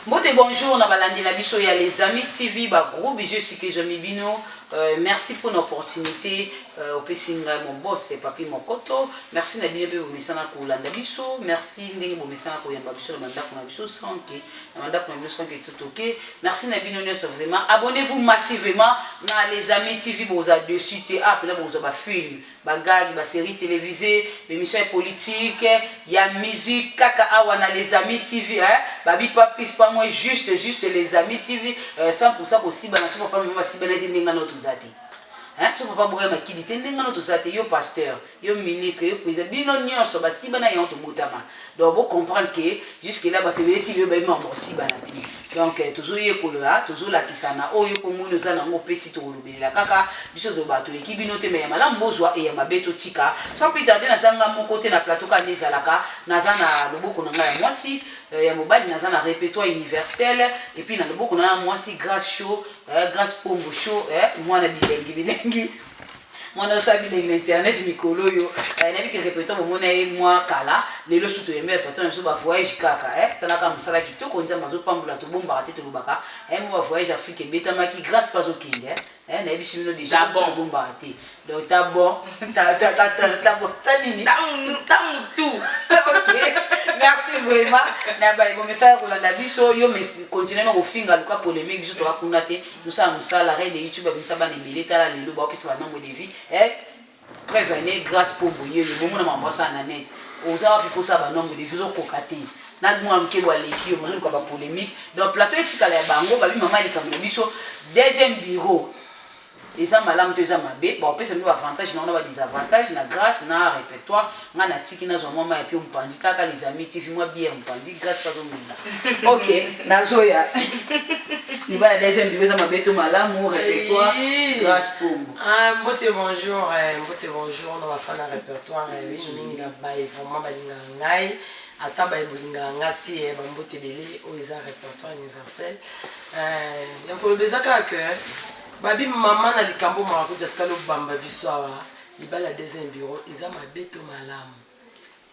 Mbote bonjour na balandi na biso ya les amis TV ba gros bisous si que je bino. Merci pour l'opportunité au Pessinga mon boss et papi mon koto. Merci na bino pe bo misana ko landa biso. Merci ndenge bo misana ko yamba biso na ndako na biso santé. Na ndako na biso santé tout OK. Merci na bino nyonso vraiment. Abonnez-vous massivement na les amis TV boza dessus te app na boza ba film, ba gag, ba série télévisée, émission politique, ya musique kaka awa na les amis TV hein. Babi papi c'est pas moi juste les amis TV 100% possible na so papa mama sibela ndinga no tuzati hein so papa boya makilité ndinga no tuzati yo pasteur yo ministre yo président bino nyonso basiba na yo to botama donc vous comprendre que jusque là batebeti yo ba membre siba na ti donc toujours yekola toujours la tisana oyo ko muno zana ngo pesi to lubela kaka biso to bato ekibino te me mala mbozwa e ya mabeto tika sans plus tarder na zanga mon côté na plateau ka nezalaka na zana loboko na ngai mwasi ya mobali na zana répertoire universel et puis na loboko na mwasi grâce show grâce pombo show moi na bilengi mwana osabi na internet mikolo yo na biki répertoire bomona moi kala lelo suto yembe patron biso ba voyage kaka tanaka musala kitoko nzamba zo pambula to bomba te to lobaka mo ba voyage Afrique betamaki grâce pas au king na biso no déjà bon bomba te donc ta bon ta bon ta nini ta tout OK merci vraiment na ba bo message ko landa biso yo continuer na kofinga luka polémique biso to bakuna te musala musala re de YouTube bisa ba nebele tala lelo ba opisa ba nombre de vie prévenez grâce pour boyer le moment na mambasa na net oza pour ça ba nombre de visions kokate na moi mke wa leki yo ko ba polémique donc plateau etikala ya bango ba bi mama likambo biso deuxième bureau et ça malam te za mabe ba opesa mi avantage na on a désavantage na grâce na répertoire nga na tiki na zo mama et puis on pandi kaka les amis TV moi bien on pandi grâce pas au monde OK na zoya ni ba deuxième bureau za mabe to malam ou répertoire grâce pour mbote bonjour on va faire un répertoire minga bae vraiment balinga ngai ata bae bolinga ngati ba mbote belé o eza répertoire universel yakolo bezaka que babi maman na likambo mako jatkalo bamba biswa libala deuxième bureau eza mabeto malamu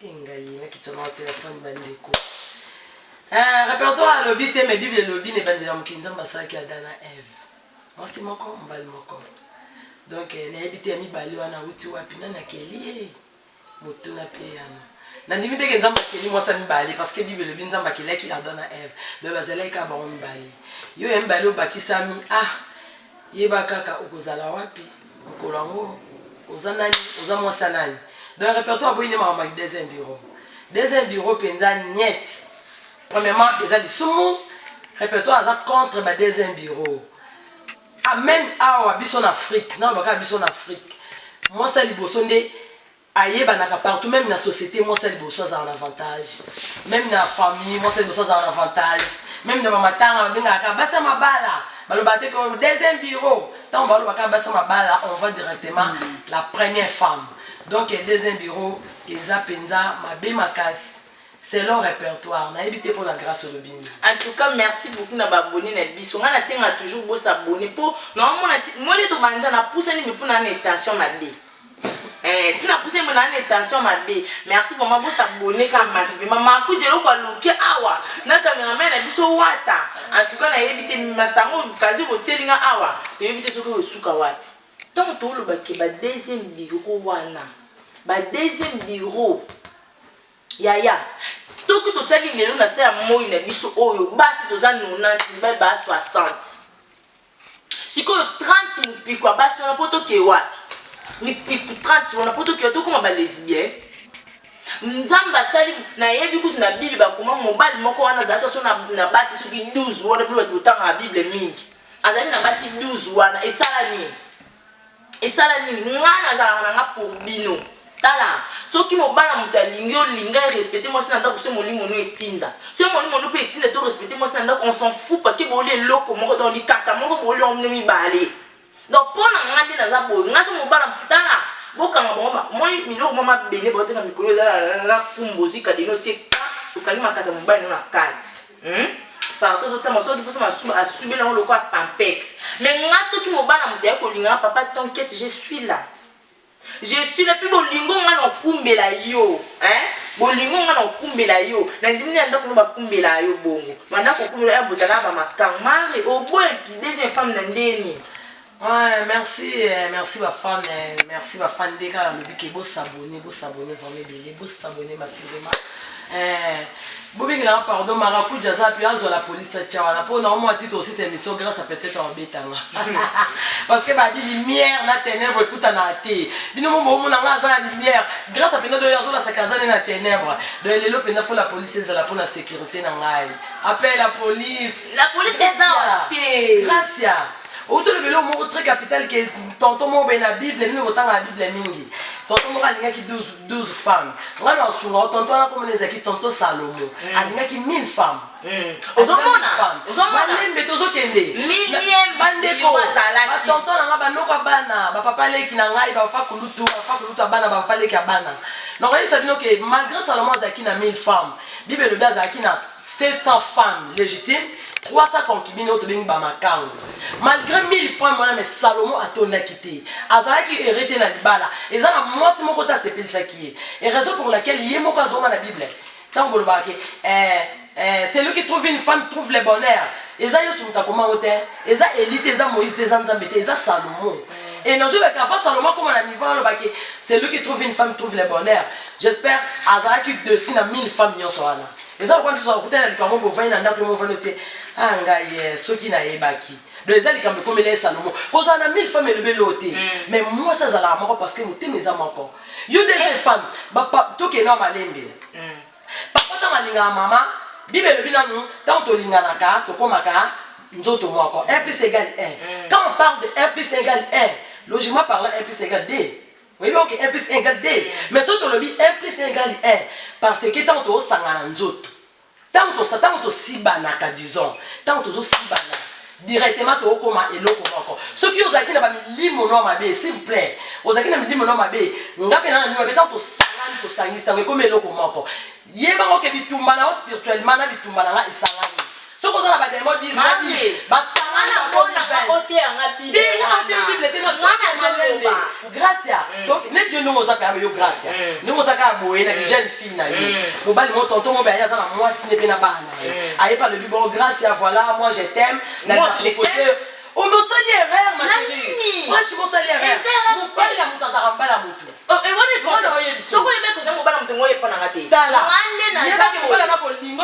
engai na kitona téléphone bandeko répertoire lobby te me bible lobby ne bandela mukinza mbasaki adana Eve mwasi moko mbali moko donc na ebité mi bali wana uti wapi na nakeli motuna pe yana na ndimite ke nzamba keli mwasa mi bali parce que bible lobby nzamba keli ki adana Eve de bazaleka ba on bali yo mbali obakisami yeba kaka okozala wapi okolango ozanani ozamwasa nani donc répertoire boyine ma deuxième bureau penza net premièrement les a dit sumu répertoire za contre ba deuxième bureau même awa biso en Afrique na baka biso en Afrique moi ça liboso nde ayeba naka partout même na société moi ça liboso za un avantage même na famille moi ça liboso za un avantage même na mamatanga benga ka basa mabala balobate ko deuxième bureau tant balobaka basa mabala on va directement la première femme donc deuxième bureau eza penza mabe makasi c'est leur répertoire na évité pour la grâce au lobby. En tout cas merci beaucoup na baboni na biso nga na senga toujours bo s'abonner pour normalement moi les to banza na pousser ni pour na intention mabe tu na pousser mon intention mabe merci vraiment bo s'abonner comme massivement ma ku jelo kwa loke awa na cameraman na biso wata en tout cas na éviter masango kazi bo tielinga awa to éviter ce que suka wapi tant to lo ba ke ba deuxième bureau wana ba deuxième bureau yaya toki totali lelo na se ya moi na biso oyo basi toza 90 ba 60 sikoyo 30 mpiko basi wana poto ke wapi ni piku 30 wana poto ke to koma ba lesbien nzamba sali na yebi kutu na bible ba koma mobali moko wana za to na basi soki 12 wana pe ba totanga na bible mingi azali na basi 12 wana esala ni ngana za nga pour bino tala soki mobala mutalingi olinga respecter moi c'est ndako se molimo no etinda se molimo no pe etinda to respecter moi c'est ndako on s'en fout parce que bolé loko moko dans likata moko bolé on mi balé donc pona ngandi na za boy ngasa mobala tala bokanga bomba moi miloko mama bene bote na mikolo za la kumbozi kadino tie ukali makata mobali na kati par contre autant moi pour ça ma subir dans le quoi pampex mais ngaso ki mobala mutaya ko linga papa t'inquiète je suis là plus bolingo nga no kumbela yo bolingo nga na okumbela yo na ndimi na ndako no bakumbela yo bongo manda kokumbela ya bozala ba makamari oboyaki deuxième femme na ndeni. Ouais, merci ma fan, merci ma fan des gars, le bique beau s'abonner, vraiment belé, beau s'abonner massivement. Bobi n'a pardon, Marakou Jaza puis azo la police tchawana pour normalement titre aussi cette émission grâce à peut-être en bétanga. Parce que bah lumière na ténèbres écoute na té. Bino mo na ngaza lumière grâce à peut-être de yazo la sakazane na ténèbres. De lelo pena faut la police c'est la pour la sécurité na ngai. Appelle la police. La police est là. Gracias. Autour de vélo, mon très capital qui est tonton mon ben la Bible, nous votons la Bible mingi. Tonton mon alinga qui 12 femmes. Moi non souvent tonton là comme les qui tonton Salomon. Alinga qui 1000 femmes. Ozomona. Malembe tozo kende. Millième bandeko. Ba tonton na ba noko bana, ba papa leki na ngai, ba papa kulutu bana, ba papa leki bana. Donc vous savez que malgré Salomon zaki na 1000 femmes, Bible le bas zaki na 700 femmes légitimes. 300 concubines au Tobing Bamakang. Malgré 1000 femmes, mais Salomon a tourné quitté. Azara qui hérité dans le bala. Et ça, moi, c'est mon côté, c'est pile ça qui est. Et raison pour laquelle il y a mon cas dans la Bible. Tant que c'est lui qui trouve une femme, trouve le bonheur. Et ça, il y a comment hôtel. Et ça, Élite, et ça, Moïse, et ça, et ça, Salomon. Et nous avons qu'avant Salomon, comme on a mis le baquet, c'est lui qui trouve une femme, trouve le bonheur. J'espère, Azara qui dessine à 1000 femmes, il y a et ça, quand tu as écouté le cameroun pour venir dans le monde, ah, ceux qui n'ont pas qui. Donc, les gens comme les Salomon. Parce qu'on a 1000 femmes et le béloté. Mais moi, ça, ça l'a marqué parce que nous sommes mes amis encore. Il y a des femmes, tout qui est normal. Papa, tu as maman, Bible le bilan, tant que tu as naka, tu as nous autres, moi encore. 1 plus égale 1. Quand on parle de 1 plus égale 1, logiquement parlant, 1 plus égale 2. Oui, donc 1 plus 1 égale 2. Mais si tu le dis 1 plus 1 égale 1, parce que tant que tu as tant que tu sibanaka, disons, tant que tu sibana, directement tu okoma et l'oko. Ceux qui ont acquis la limono mabe, s'il vous plaît, aux acquis la limono mabe, n'apena n'a tant que salan que sangisa, comme l'oko moko. Yeba moke bitumbana spirituellement na bitumbana et salani. Ce qu'on a des mots disent, bah Gracia. Donc, nous nous appelons Gracia. Nous nous appelons une jeune fille. Nous allons tonton mon père, moi, ce n'est pas la Allez pas le Bible, Gracia, voilà, moi je t'aime. Moi je t'aime. On me salue erreur, ma chérie. Franchement, salue erreur. Mon père, il a monté à Zaramba la moto. Et on est ce qu'on aime que mon balam te moye pas n'arrêter. Tala. Il y a pas que mon balam a pour l'ingo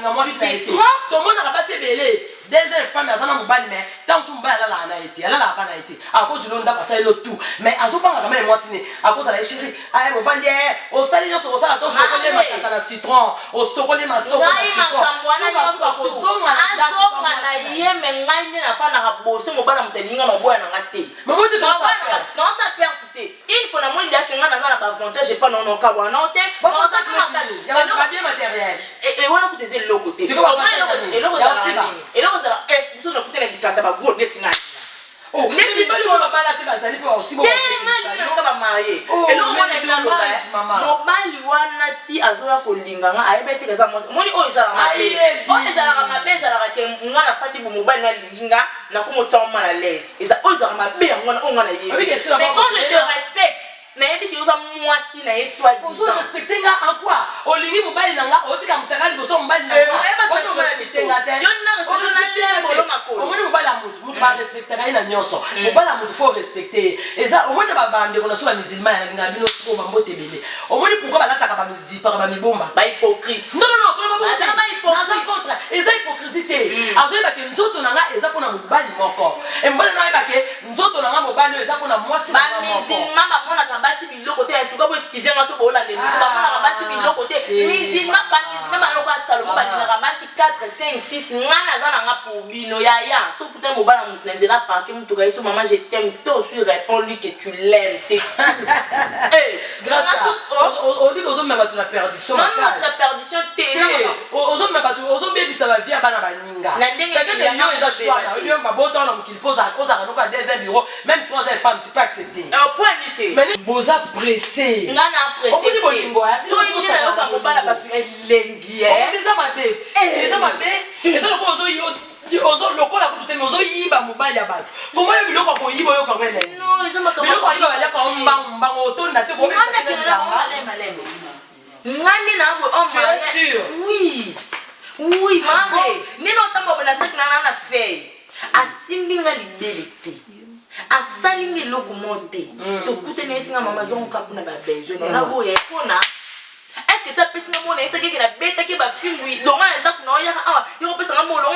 n'a moi si été. Tout le monde a passé belé. Des femmes à Zana Moubali, mais tant que Mouba a été, elle n'a pas été. À cause de l'onda passé le tout. Mais à ce moment là, moi si à cause de la chérie, ah on va dire au salé sur au salato sur le matin à citron, au stokolé ma citron. Il faut la moindre qui n'a pas d'avantage, pas non non kawanante. Non ça il y a pas bien matériel. Et on a coûté le côté. Et là vous allez vous allez coûter les dictateurs ba go netinga. Oh, mais tu vas pas la te bazali pour aussi bon. Et là on est dans le bas. No bali wana ti azoya ko linganga ayebete kaza mo. Moni o izala mabe. O izala mabe izala ke ngana fandi bu mobile na linginga na ko motsa ma la l'aise. Eza o izala mabe ngana o ngana ye. Mais quand je te respecte nayebi ki oza mwasi na ye soi-disant. Vous respectez nga en quoi? Olingi mobile nanga otika mutanga liboso mobile nanga. Yo na respecte na lembo lo makolo. Omoni mobile amutu, mutu ba respecter na nyonso. Mobile amutu faut respecter. Eza omoni ba bande ko na so ba musulman na linga bino ko ba mbote bele. Omoni pourquoi ba lataka ba mizipa ba mibomba? Ba hypocrite. Non, ba hypocrite. Contre, eza hypocrisie. Azoye ba ke nzoto nanga eza pona mobile moko. E mbona na ba ke nzoto nanga mobile eza pona mwasi moko. Ba musulman ba mona kamba si biloko te en tout cas vous excusez moi so bola le musulman ba mona kamba si biloko te. Musulman ba loko Salomon ba linga kamba si 4 5 6 ngana za nanga pour bino ya so putain mobala mutu nzela parquet mutu ka iso maman je t'aime toi aussi réponds lui que tu l'aimes c'est grâce on dit aux hommes mais tu as perdu sur ma case non perdition té aux hommes mais aux hommes baby ça va via bana baninga peut-être que nous les choix là on va botter on qu'il pose à cause à donc à 2 bureaux même 3 femmes tu peux accepter un point unité mais boza pressé ngana pressé on dit bolingo so il dit na yoka mobala ba tu elengi c'est ça ma bête c'est ça ma bête et ça le ozo lokola ko tuteme ozo yiba mobali ya bato comment yo biloko ko yiba yo quand même non ils ont biloko yiba ya ko mbango otonda te ko malemo ngani na bo on tu es sûr? Oui mare nino tambo na sak na fei asimbinga libelete asalingi eloko monte tokutani esinga mama zonga kuna ba besoin na boye pona est-ce que tu as pensé que mon essaie que la bête qui va finir donc on est kuna oya yo pesa ngamo lo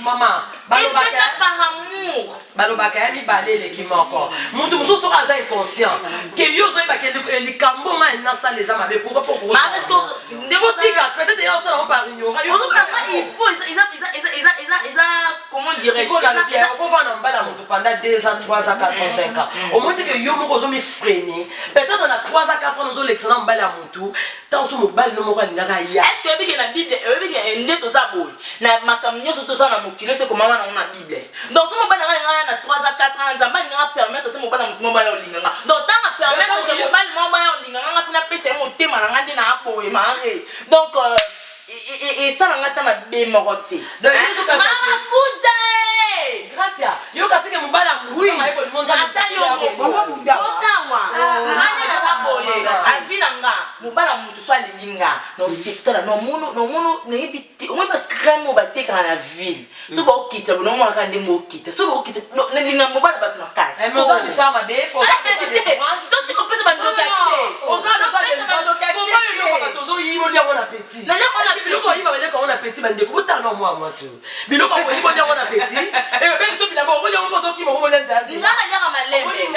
maman il fait ça par amour balobaka ya mibalele ki moko mutu mususu aza inconscient que yo zo ba ke likambo ma nasa les ama be pourquoi parce que peut-être yo ça par ignorer il faut ils comment dirais-je on va en bala mutu pendant 2 ans 3 ans 4 ans 5 ans au moins que yo moko zo mi freiner peut-être dans 3 ans 4 ans nous l'excellent bala mutu tant so mobile no moko lingaka ya est-ce que biki na bible biki ndeto za boy na makamnyo surtout ça na mokilo c'est comment na na bible donc so mobile na 3 à 4 ans nzamba nga permettre te mobile mutu mobile olinganga donc tant na permettre que mobile mobile olinganga pina pesa motema na ngandi na boy mare donc et ça na ngata mabe moroti donc yo ka kuja gracia yo ka seke mobile mutu ma eko limonza ata yo otawa ngani na boye avina nga mobile mutu so alinga no secteur no munu ne biti o ba crème ba teka na ville so ba okita no mo ka ndemo okita so ba okita no linga mobile ba tuna kasi mo za bisama be fo so tu peux pas me locater on va tozo yibo lia wana petit na lia biloko yiba ba lia wana petit bande ko tana moi so biloko ko yibo lia wana petit et même so bilabo ko lia ko to ki mo mo lenza ngana lia ka malembe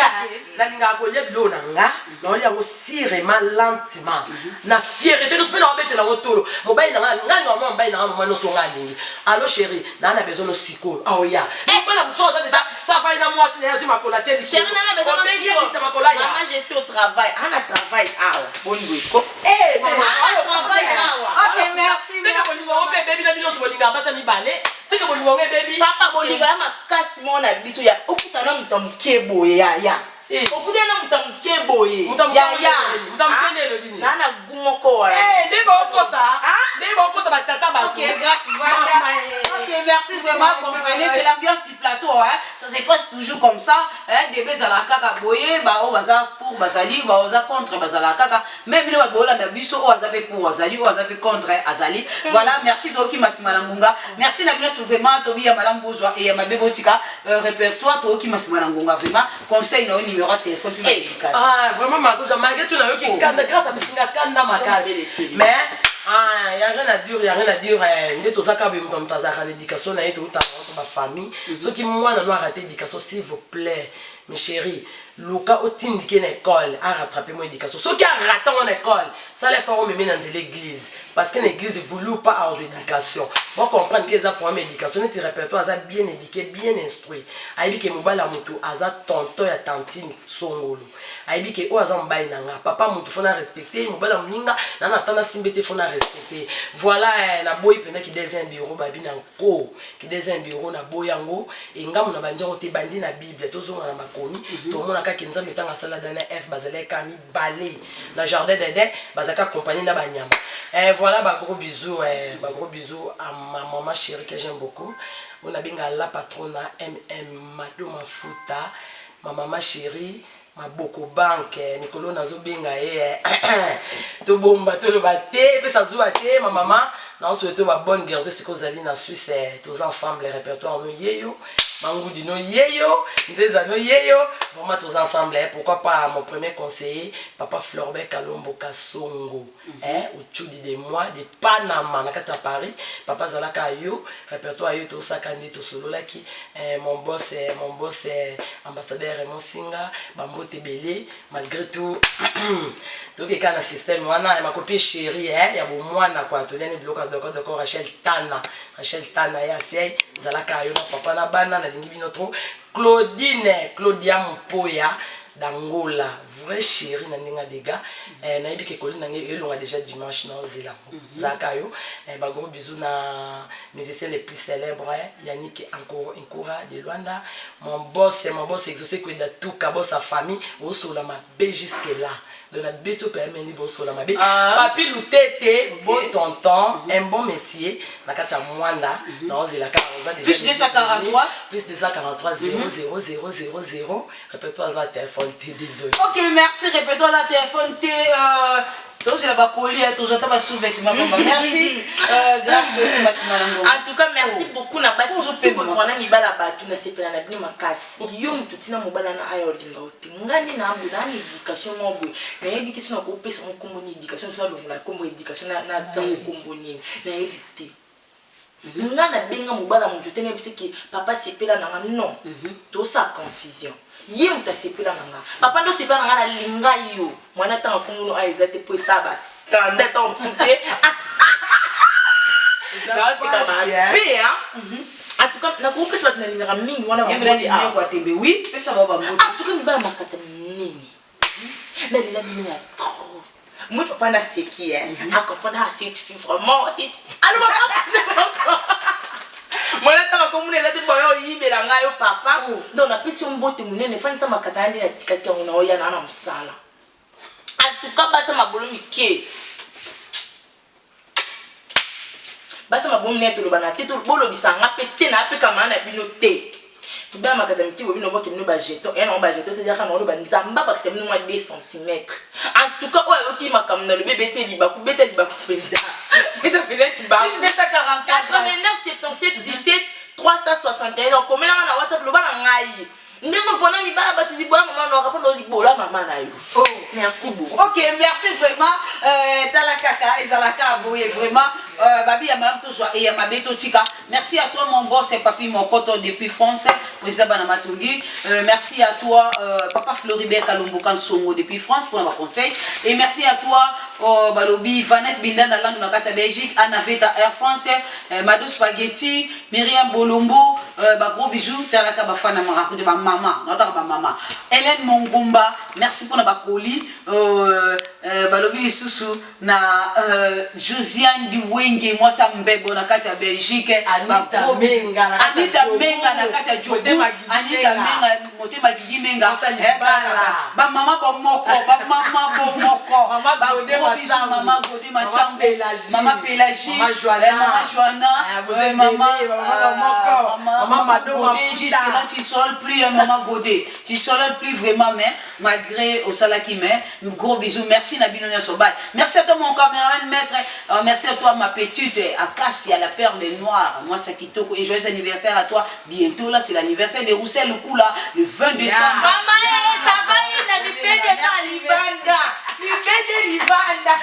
na linga ko lia bilo na nga na lia ko sirement lentement na fierté nous peut na mettre la motolo mobile na nga no mobile na mo no so nga lingi allo chérie na na besoin no siko ah oya bala mto ça déjà ça va ina moi si na yazima kola cheli chérie na na besoin no siko maman je suis au travail ana travail bonne go maman travail ok merci c'est que bolingo on peut baby na bino to bolinga basa ni balé c'est que bolingo on baby papa bolinga makasi mona biso ya okutana mutamke boye ya okutana mutamke boye ya mutamke le bini nana gumoko wa ndebo okosa batata ba ok grâce ok merci vraiment comprenez c'est l'ambiance du plateau hein ça se passe toujours comme ça hein des bezala kaka boye ba o baza pour bazali ba oza contre bazala kaka même le babola na biso o azabe pour bazali o azabe contre azali voilà merci Toki Masimala Ngunga merci na biso vraiment Tobi ya malambozwa et ya mabebotika répertoire Toki Masimala Ngunga vraiment conseil na numéro de téléphone puis efficace vraiment makoza malgré tout na yo ki kanda grâce à bisinga kanda makasi mais y a rien à dire nde tozaka be mutu mutazaka l'éducation na yeto uta ba famille ceux qui mwana no arrêter l'éducation s'il vous plaît mes chéris Luka otindike na école a rattraper mon éducation ceux qui a raté mon école ça les faire même dans l'église parce que l'église voulu pas avoir éducation bon comprendre que ça pour éducation notre répertoire ça bien éduqué bien instruit aibi ke mobala mutu aza tonton ya tantine songolo aibi ke o aza mbayi nanga papa mutu fona respecter mobala mninga na natana simbete fona respecter voilà na boy pena ki deuxième bureau babi na ko ki deuxième bureau na boyango e ngamu na banjango te bandi na bible tozonga na makomi to mona ka kenza metanga sala dana f bazale kami balé na jardin d'Eden bazaka accompagner na banyama voilà gros bisous à ma maman chérie que j'aime beaucoup on a bien la patronne Mado Mafuta ma maman chérie ma boko banque Nicolo nazo benga to bomba to le baté pe ça zoua té ma maman na souhaite ba bonne guerre ce que vous allez en Suisse tous ensemble les répertoires no yeyo Mangoudi no yeyo Nzeza no yeyo vraiment tous ensemble pourquoi pas mon premier conseiller papa Florbe Kalombo Kasongo au Tchudi de moi de Panama na kati Paris papa zalaka yo répertoire yo to sakandi to solo laki mon boss ambassadeur Raymond Singa bambote belé malgré tout donc il y a un système wana ma copine chérie ya bo mwana kwa to lene bloka doko Rachel Tana ya sei zalaka yo papa na bana na lingi binotro Claudia Mpoya d'Angola vraie chérie na ninga dega na yebi ke kolina nge elonga déjà dimanche na zela zaka yo ba gros bisous na musiciens les plus célèbres Yannick Nkura de Luanda mon boss exaucé que da tout kabo sa famille au sola ma bé jusque là de la béto permet ni bosso la mabe papi lutete bon tonton un bon messier na kata mwanda na zela ka déjà plus 243 000000 répète-toi ça téléphone t'es désolé ok merci répète-toi la téléphone t'es Donc c'est la bacoli, tous autres va sous-vêtements. Merci. Grâce de Massimalango. En tout cas, merci beaucoup na basi tout pour fona mibala batu na sepela na bino makasi. Yo mututina mobala na ayo linga ote. Ngani na abu na éducation mobwe. Na yebite sino ko pesa mo kombo ni éducation so longola kombo éducation na tango kombo ni. Na yebite. Ngana benga mobala mututene bisiki papa sepela na non. To sa confusion. Ye muta sepela nanga. Papa ndo sepela nanga na linga yo. Mwana tanga kombo no aizate po sa bas. Scandale ton tuté. Non, c'est comme bien, hein. En tout cas, na ko pesa na linga mingi wana ba ngombe ah kwa tembe oui pesa baba mbote en tout cas ni ba makata nini na lila bino ya trop moi papa na seki hein a comprendre cette fille vraiment c'est alors papa moi na tanga ko muneza te boyo yibela ngayo papa donc na pesa mbote munene fani sa makata ndi na tikaki ngona oya na msala en tout cas basa mabolo mike basa mabomu neto lo bana teto bolo bisanga pete na pe kama na bino te to ba makata miti bo bino boke bino ba jeton et non ba jeton te dire kana lo ba nzamba ba kse bino mwa 2 cm en tout cas oyo ki makam na le bébé te liba ku bete liba ku penza beta peut-être ba 244 89 77 17 361 donc comme na WhatsApp lo bana ngai ndingo fona mi bana batu libo maman no rapona libola maman na yo oh merci beaucoup. OK, merci vraiment talakaka ezalaka boye vraiment babi ya madame Tozwa et ya mabeto tika. Merci à toi mon boss et papi Mokoto depuis France, président Banamatungi. Merci à toi papa Floribert Kalombo Kansongo depuis France pour nos conseils et merci à toi Balobi Vanette Bindana Landu na kata Belgique, Anna Veta Air France, Mado Spaghetti, Myriam Bolombo, ba gros bisous talaka bafana marakuti ba maman, notaka ba maman. Hélène Mongumba, merci pour na bakoli Balobi Lisusu na Josiane Diwenge moi ça mbebo na kata Belgique, Anita Menga na kata Jobu, Anita Menga motema gigi menga ba mama bomoko ba mama bomoko Maman Godé Machambe, Maman Pélagie, Maman Joanna, Maman Mado, jusque-là tu sors plus, Maman Godé, tu sors plus vraiment, mais malgré au salaki, mais gros bisous, merci Nabino Sobal, merci à toi mon caméraman maître, merci à toi ma petite, à Cassia, la perle noire, moi ça qui et joyeux anniversaire à toi, bientôt là c'est l'anniversaire de Roussel Lukula, le 20 décembre. Maman, ça va, il a mis Libanda.